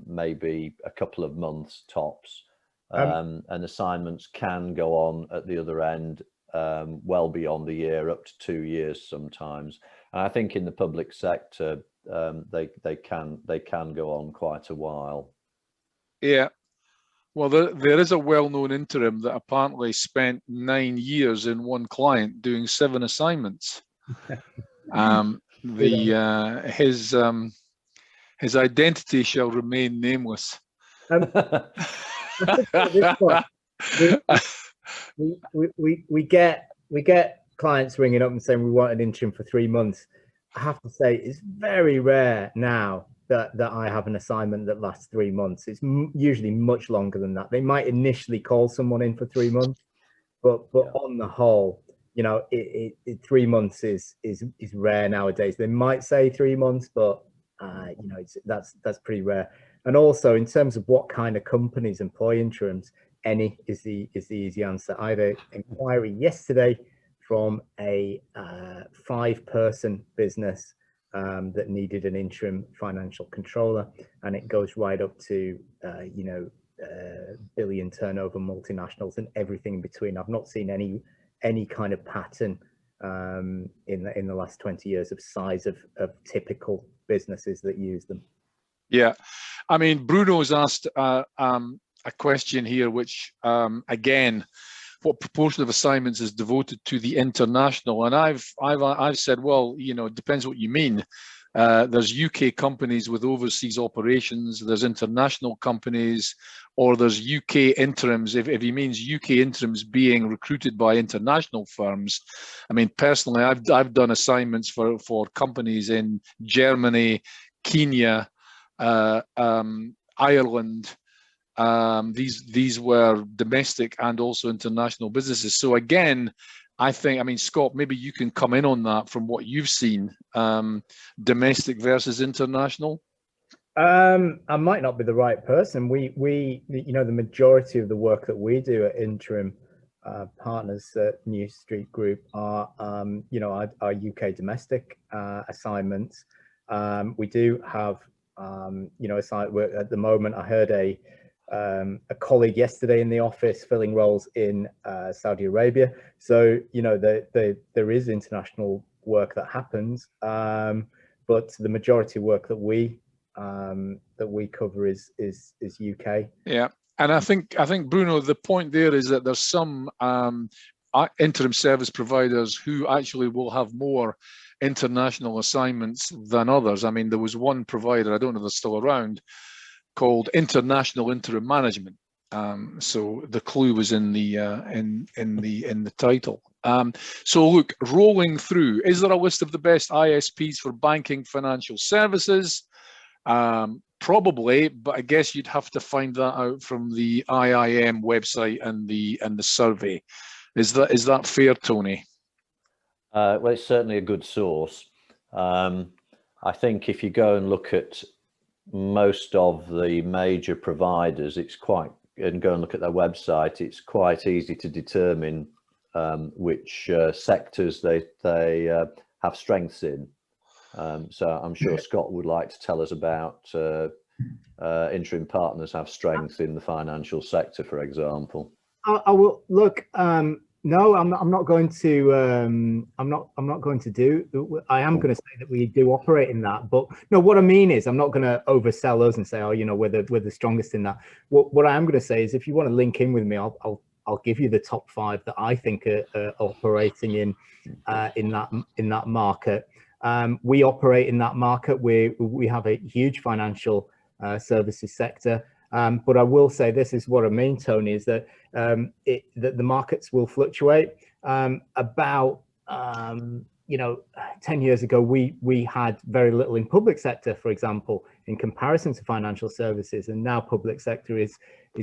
maybe a couple of months tops, and assignments can go on at the other end well beyond a year, up to 2 years sometimes. And I think in the public sector, they can go on quite a while. Yeah. Well, there is a well-known interim that apparently spent 9 years in one client doing 7 assignments. His identity shall remain nameless. We get clients ringing up and saying we want an interim for 3 months. I have to say it's very rare now that I have an assignment that lasts 3 months. It's usually much longer than that. They might initially call someone in for 3 months, but on the whole, 3 months is rare nowadays. They might say 3 months, but that's pretty rare. And also in terms of what kind of companies employ interims, any is the easy answer. I had an inquiry yesterday from a 5-person business that needed an interim financial controller, and it goes right up to billion turnover multinationals and everything in between. I've not seen any kind of pattern in the last 20 years of size of typical businesses that use them. Yeah, I mean, Bruno's asked a question here, which again, what proportion of assignments is devoted to the international? And I've said, well, it depends what you mean. There's UK companies with overseas operations, there's international companies, or there's UK interims, if he means UK interims being recruited by international firms. I mean, personally, I've done assignments for companies in Germany, Kenya, Ireland. These were domestic and also international businesses. So again, I mean, Scott, maybe you can come in on that from what you've seen, domestic versus international. I might not be the right person. The majority of the work that we do at Interim Partners at New Street Group are, our UK domestic assignments. We do have, assignment work at the moment. I heard a colleague yesterday in the office filling roles in Saudi Arabia. So, there is international work that happens, but the majority of work that we cover is UK. Yeah, and I think Bruno, the point there is that there's some interim service providers who actually will have more international assignments than others. I mean, there was one provider, I don't know if they're still around, called International Interim Management. So the clue was in the title. So look, rolling through, is there a list of the best ISPs for banking financial services? Probably, but I guess you'd have to find that out from the IIM website and the survey. Is that fair, Tony? Well, it's certainly a good source. I think if you go and look at most of the major providers, and go and look at their website, it's quite easy to determine which sectors they have strengths in. So I'm sure Scott would like to tell us about Interim Partners have strengths in the financial sector, for example. I will look. No, I'm not going to. I'm not going to do. I am going to say that we do operate in that, but no. What I mean is, I'm not going to oversell us and say, oh, we're the strongest in that. What I am going to say is, if you want to link in with me, I'll I'll give you the top 5 that I think are operating in that market. We operate in that market. We have a huge financial services sector. But I will say this is what I mean, Tony, is that that the markets will fluctuate. About 10 years ago, we had very little in public sector, for example, in comparison to financial services, and now public sector is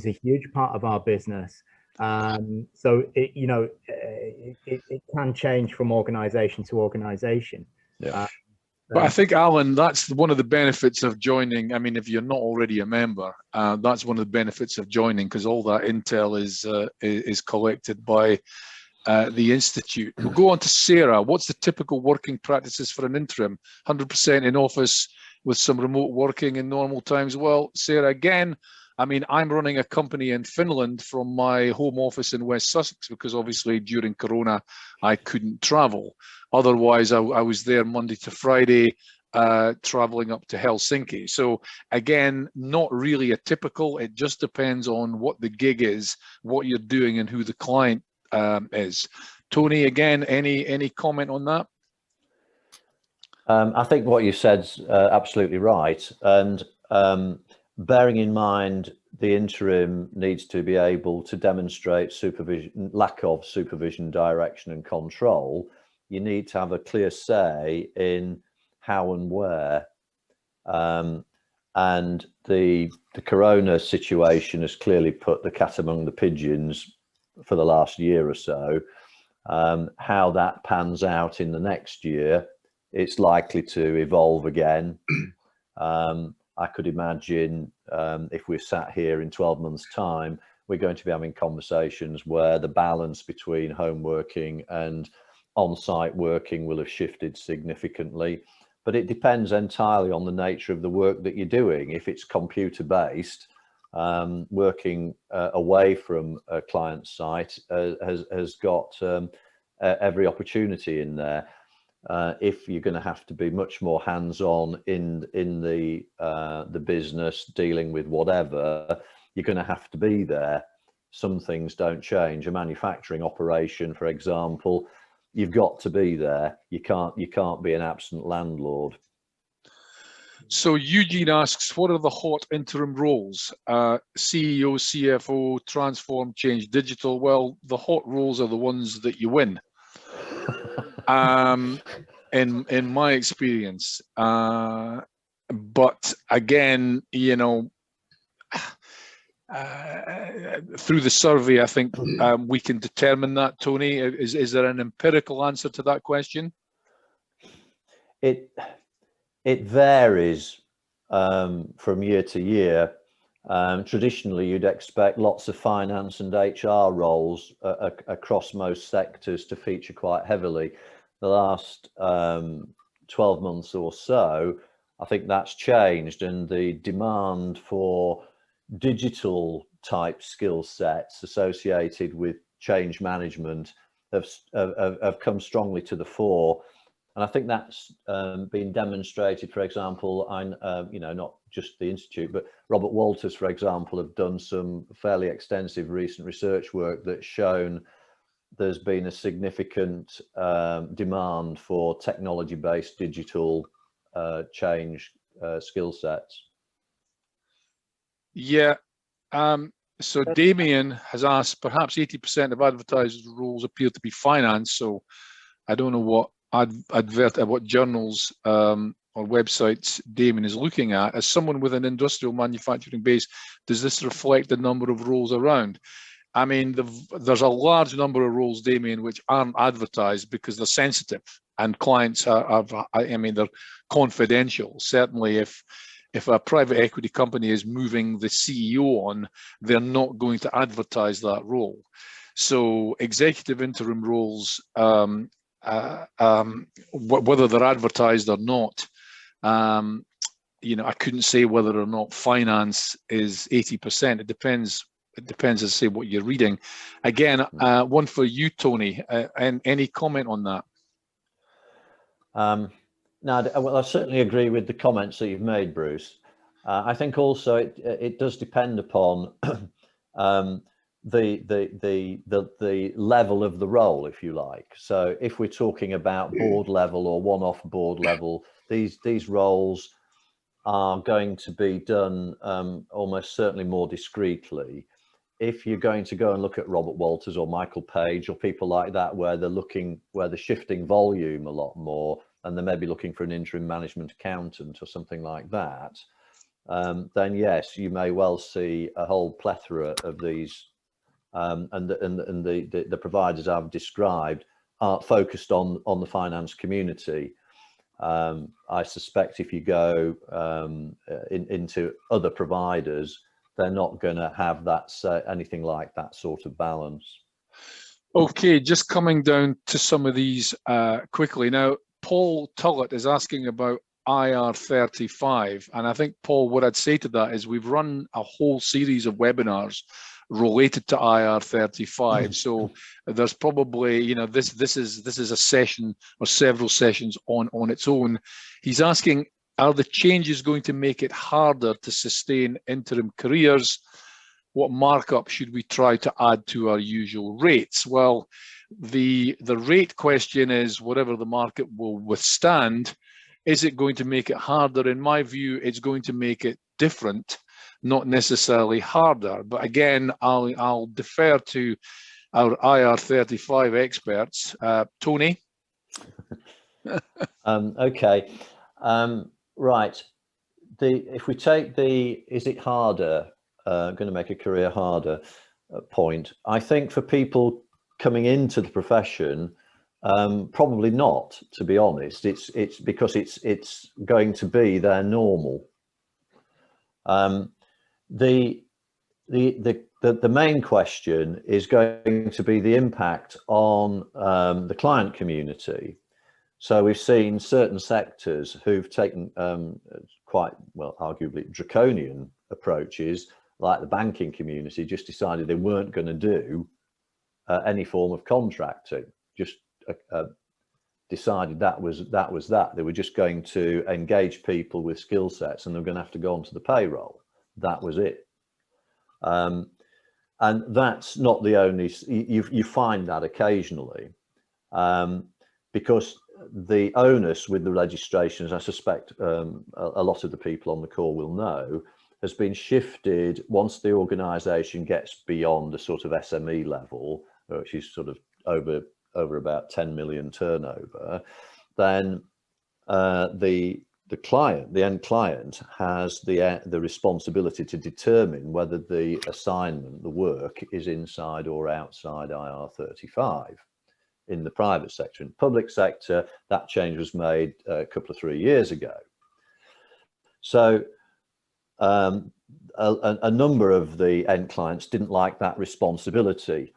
a huge part of our business. So it can change from organization to organization. Yeah. But I think, Alan, that's one of the benefits of joining. I mean, if you're not already a member, that's one of the benefits of joining, because all that intel is collected by the Institute. We'll go on to Sarah. What's the typical working practices for an interim? 100% in office with some remote working in normal times? Well, Sarah, again, I mean, I'm running a company in Finland from my home office in West Sussex, because obviously during Corona, I couldn't travel. Otherwise, I was there Monday to Friday, traveling up to Helsinki. So again, not really a typical. It just depends on what the gig is, what you're doing, and who the client is. Tony, again, any comment on that? I think what you said's absolutely right. And bearing in mind the interim needs to be able to demonstrate lack of supervision, direction and control, you need to have a clear say in how and where. And the Corona situation has clearly put the cat among the pigeons for the last year or so. How that pans out in the next year, it's likely to evolve again. I could imagine if we're sat here in 12 months' time, we're going to be having conversations where the balance between home working and on-site working will have shifted significantly. But it depends entirely on the nature of the work that you're doing. If it's computer-based, working away from a client site has got every opportunity in there. If you're going to have to be much more hands-on in the business, dealing with whatever, you're going to have to be there. Some things don't change. A manufacturing operation, for example, you've got to be there. You can't be an absent landlord. So Eugene asks, what are the hot interim roles? CEO, CFO, transform, change, digital. Well, the hot roles are the ones that you win. In my experience, but again, you know, through the survey, I think we can determine that. Tony, is there an empirical answer to that question? It varies from year to year. Traditionally, you'd expect lots of finance and HR roles across most sectors to feature quite heavily. The last 12 months or so, I think that's changed, and the demand for digital type skill sets associated with change management have come strongly to the fore. And I think that's been demonstrated, for example, not just the Institute, but Robert Walters, for example, have done some fairly extensive recent research work that's shown there's been a significant demand for technology-based digital change skill sets. Yeah. So Damien has asked, perhaps 80% of advertisers' roles appear to be finance. So I don't know what what journals or websites Damien is looking at. As someone with an industrial manufacturing base, does this reflect the number of roles around? I mean, there's a large number of roles, Damien, which aren't advertised because they're sensitive, and clients they're confidential. Certainly, if a private equity company is moving the CEO on, they're not going to advertise that role. So executive interim roles, whether they're advertised or not, I couldn't say whether or not finance is 80%. It depends, as I say, what you're reading. Again, one for you, Tony, and any comment on that? No, well, I certainly agree with the comments that you've made, Bruce. I think also it does depend upon the level of the role, if you like. So if we're talking about board level or one-off board level, these roles are going to be done almost certainly more discreetly. If you're going to go and look at Robert Walters or Michael Page or people like that, where they're shifting volume a lot more, and they may be looking for an interim management accountant or something like that, then yes, you may well see a whole plethora of these, and the providers I've described are focused on the finance community. I suspect if you go into other providers, they're not going to have that anything like that sort of balance. Okay, just coming down to some of these quickly. Now, Paul Tullett is asking about IR35, and I think, Paul, what I'd say to that is we've run a whole series of webinars related to IR35. So there's probably, you know, this is a session or several sessions on its own. He's asking, are the changes going to make it harder to sustain interim careers? What markup should we try to add to our usual rates? Well, the rate question is whatever the market will withstand. Is it going to make it harder? In my view, it's going to make it different, not necessarily harder. But again, I'll defer to our IR35 experts. Tony? Okay. Right. If we take is it harder, going to make a career harder point, I think for people coming into the profession, probably not, to be honest. It's because it's going to be their normal. The main question is going to be the impact on the client community. So we've seen certain sectors who've taken quite, well, arguably draconian approaches, like the banking community, just decided they weren't going to do any form of contracting. Just decided that was that. They were just going to engage people with skill sets, and they're going to have to go onto the payroll. That was it. And that's not the only. You find that occasionally, because the onus with the registrations, I suspect a lot of the people on the call will know, has been shifted once the organisation gets beyond a sort of SME level, which is sort of over about 10 million turnover. Then the end client has the responsibility to determine whether the assignment, the work, is inside or outside IR35. In the private sector. In the public sector, that change was made a couple of 3 years ago. So a number of the end clients didn't like that responsibility.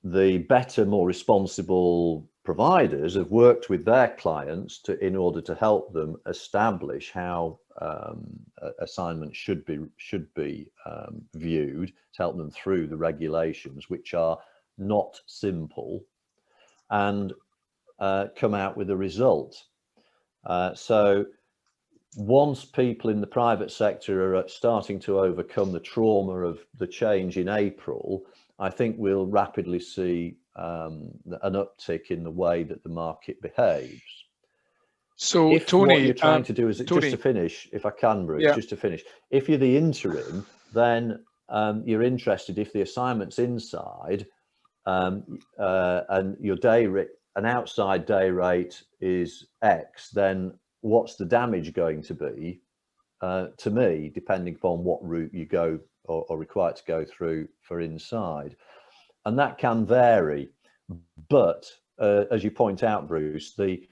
The better, more responsible providers have worked with their clients in order to help them establish how assignments should be viewed, to help them through the regulations, which are not simple, and come out with a result. So once people in the private sector are starting to overcome the trauma of the change in April, I think we'll rapidly see an uptick in the way that the market behaves. So if Tony, what you're trying to do is, Tony, just to finish, if I can, Bruce, yeah. just to finish, if you're the interim, then you're interested if the assignment's inside, and your day rate, an outside day rate is X, then what's the damage going to be to me, depending upon what route you go or required to go through for inside. And that can vary, but as you point out, Bruce, the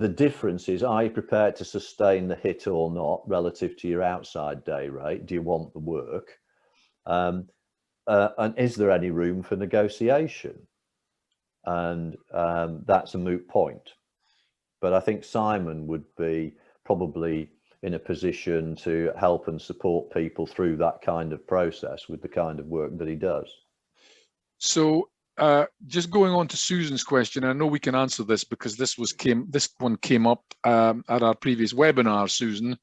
difference is, are you prepared to sustain the hit or not relative to your outside day rate? Do you want the work? And is there any room for negotiation? And that's a moot point. But I think Simon would be probably in a position to help and support people through that kind of process with the kind of work that he does. So just going on to Susan's question, I know we can answer this because this one came up at our previous webinar, Susan.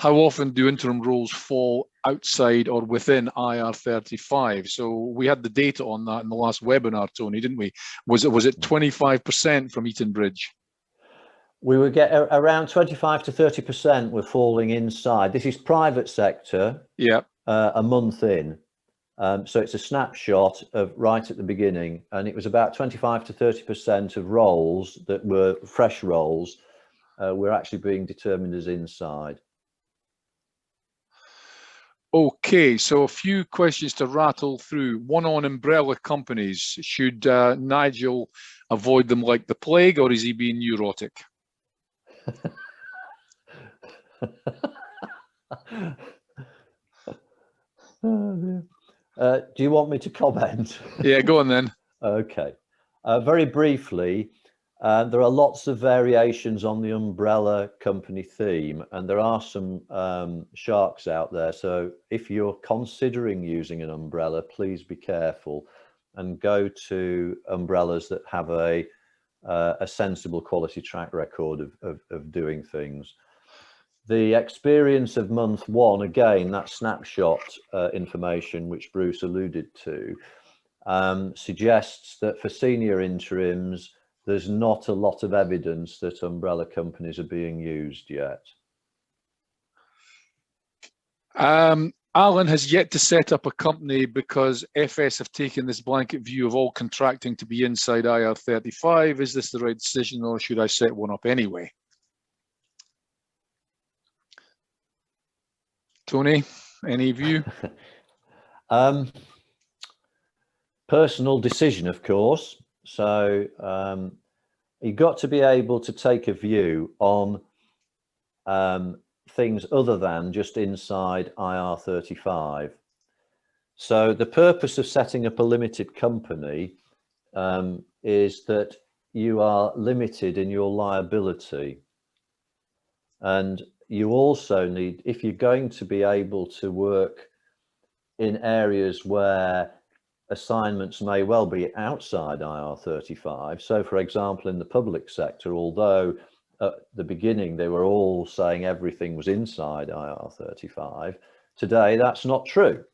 how often do interim roles fall outside or within IR35? So we had the data on that in the last webinar, Tony, didn't we? Was it 25% from Eatonbridge? We would get around 25 to 30% were falling inside. This is private sector. Yeah. A month in. So it's a snapshot of right at the beginning, and it was about 25 to 30% of roles that were fresh roles were actually being determined as inside. Okay, so a few questions to rattle through. One on umbrella companies. Should Nigel avoid them like the plague, or is he being neurotic? Do you want me to comment? Yeah, go on then. Okay. Very briefly, there are lots of variations on the umbrella company theme, and there are some sharks out there. So if you're considering using an umbrella, please be careful and go to umbrellas that have a sensible quality track record of doing things. The experience of month one, again, that snapshot information which Bruce alluded to, suggests that for senior interims, there's not a lot of evidence that umbrella companies are being used yet. Alan has yet to set up a company because FS have taken this blanket view of all contracting to be inside IR35. Is this the right decision, or should I set one up anyway? Tony, any view? Personal decision, of course. So you've got to be able to take a view on things other than just inside IR35. So the purpose of setting up a limited company is that you are limited in your liability. And you also need, if you're going to be able to work in areas where assignments may well be outside IR35. So for example, in the public sector, although at the beginning they were all saying everything was inside IR35, today that's not true.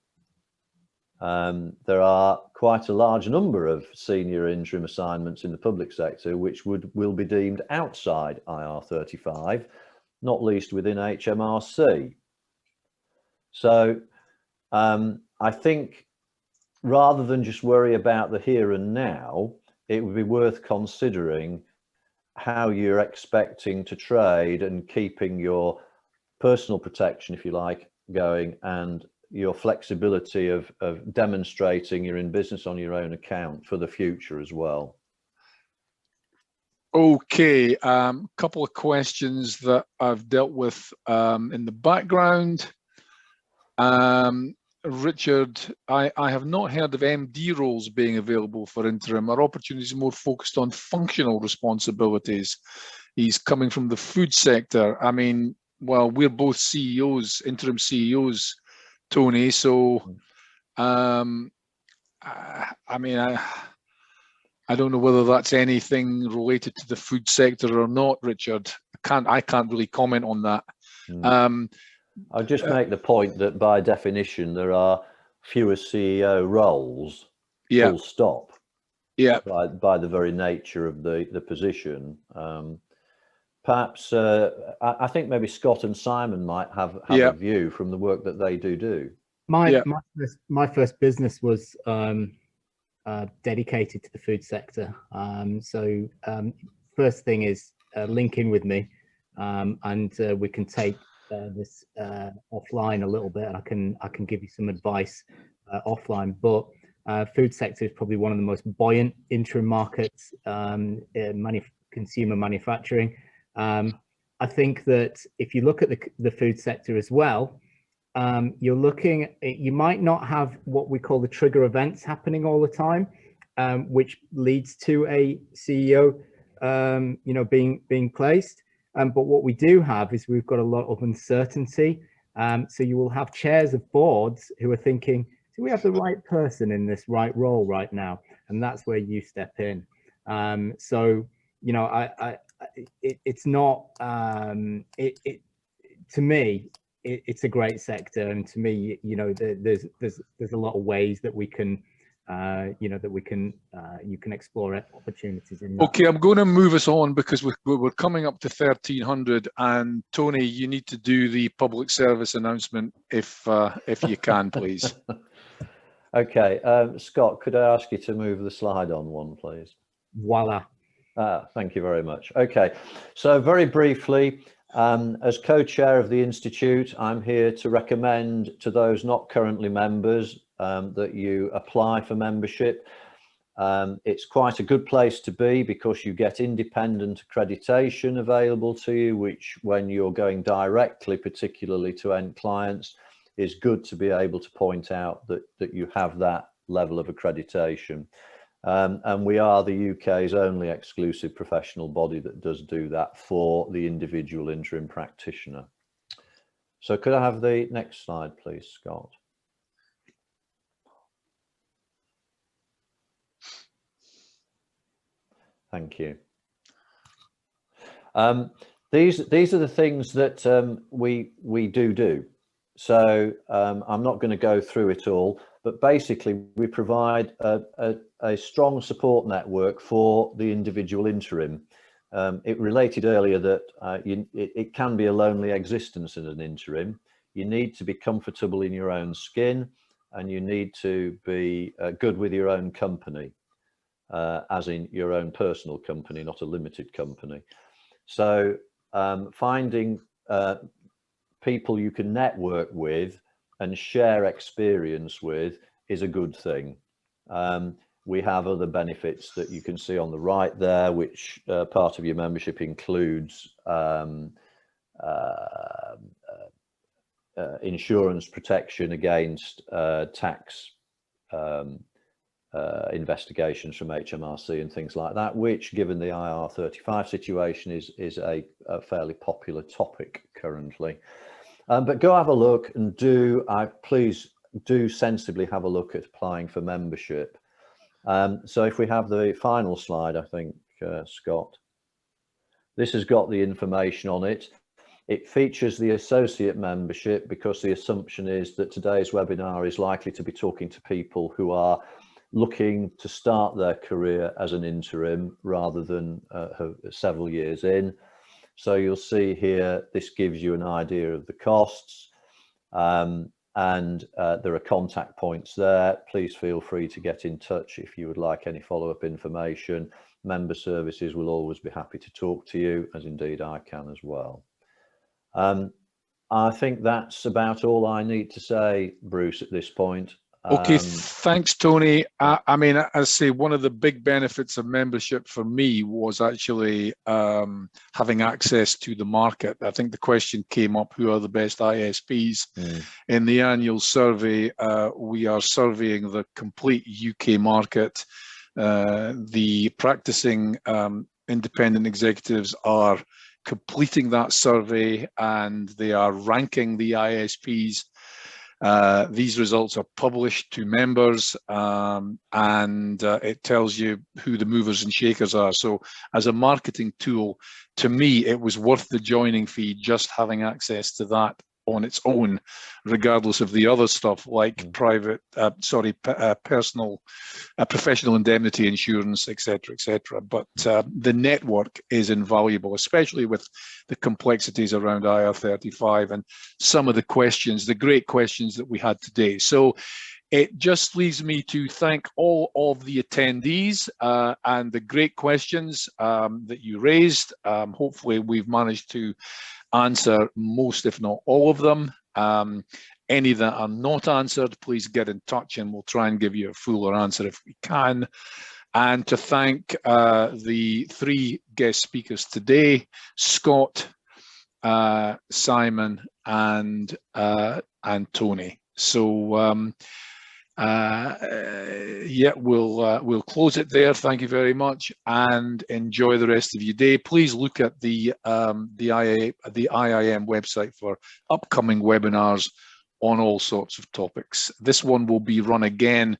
There are quite a large number of senior interim assignments in the public sector which will be deemed outside IR35, not least within HMRC. So I think rather than just worry about the here and now, it would be worth considering how you're expecting to trade and keeping your personal protection, if you like, going, and your flexibility of demonstrating you're in business on your own account for the future as well. Okay, couple of questions that I've dealt with in the background. Richard, I have not heard of MD roles being available for interim. Are opportunities more focused on functional responsibilities? He's coming from the food sector. I mean, well, we're both CEOs, interim CEOs, Tony. So, I mean, I don't know whether that's anything related to the food sector or not, Richard. I can't really comment on that. I'll just make the point that by definition there are fewer CEO roles, full stop. Yeah. By the very nature of the position. Perhaps I think maybe Scott and Simon might have a view from the work that they do. My first business was dedicated to the food sector. So first thing is link in with me, and we can take this offline a little bit, and I can give you some advice offline. But food sector is probably one of the most buoyant interim markets in consumer manufacturing. I think that if you look at the food sector as well, you might not have what we call the trigger events happening all the time, which leads to a CEO being placed. But what we do have is we've got a lot of uncertainty. So you will have chairs of boards who are thinking, do we have the right person in this right role right now? And that's where you step in. So, you know, it's not, to me, it's a great sector, and to me, you know, there's a lot of ways that we can, you know, that we can you can explore opportunities in that. Okay, I'm going to move us on because we're coming up to 1300, and Tony, you need to do the public service announcement if you can, please. Okay, Scott, could I ask you to move the slide on one, please? Voila. Thank you very much. Okay, so very briefly, as co-chair of the Institute, I'm here to recommend to those not currently members that you apply for membership. It's quite a good place to be because you get independent accreditation available to you, which when you're going directly, particularly to end clients, is good to be able to point out that you have that level of accreditation. And we are the UK's only exclusive professional body that does do that for the individual interim practitioner. So could I have the next slide, please, Scott? Thank you. These are the things that we do. So I'm not going to go through it all, but basically we provide a strong support network for the individual interim. It related earlier that it can be a lonely existence in an interim. You need to be comfortable in your own skin, and you need to be good with your own company, as in your own personal company, not a limited company. So finding people you can network with and share experience with is a good thing. We have other benefits that you can see on the right there, which part of your membership includes insurance protection against tax investigations from HMRC and things like that, which, given the IR35 situation, is a fairly popular topic currently. But go have a look, and please do sensibly have a look at applying for membership. So if we have the final slide, I think, Scott, this has got the information on it. It features the associate membership because the assumption is that today's webinar is likely to be talking to people who are looking to start their career as an interim rather than several years in. So you'll see here, this gives you an idea of the costs, and there are contact points there. Please feel free to get in touch if you would like any follow-up information. Member services will always be happy to talk to you, as indeed I can as well. I think that's about all I need to say, Bruce, at this point. Okay, thanks, Tony. I mean, I say one of the big benefits of membership for me was actually having access to the market. I think the question came up, who are the best ISPs? In the annual survey, we are surveying the complete UK market. The practicing independent executives are completing that survey, and they are ranking the ISPs. These results are published to members, and it tells you who the movers and shakers are. So as a marketing tool, to me, it was worth the joining fee just having access to that on its own, regardless of the other stuff like personal, professional indemnity insurance, etc., etc. But the network is invaluable, especially with the complexities around IR35 and some of the questions, the great questions that we had today. So it just leaves me to thank all of the attendees and the great questions that you raised. Hopefully we've managed to answer most, if not all of them. Any that are not answered, please get in touch and we'll try and give you a fuller answer if we can. And to thank the three guest speakers today, Scott, Simon, and Tony. So yeah, we'll close it there. Thank you very much, and enjoy the rest of your day. Please look at the IIM website for upcoming webinars on all sorts of topics. This one will be run again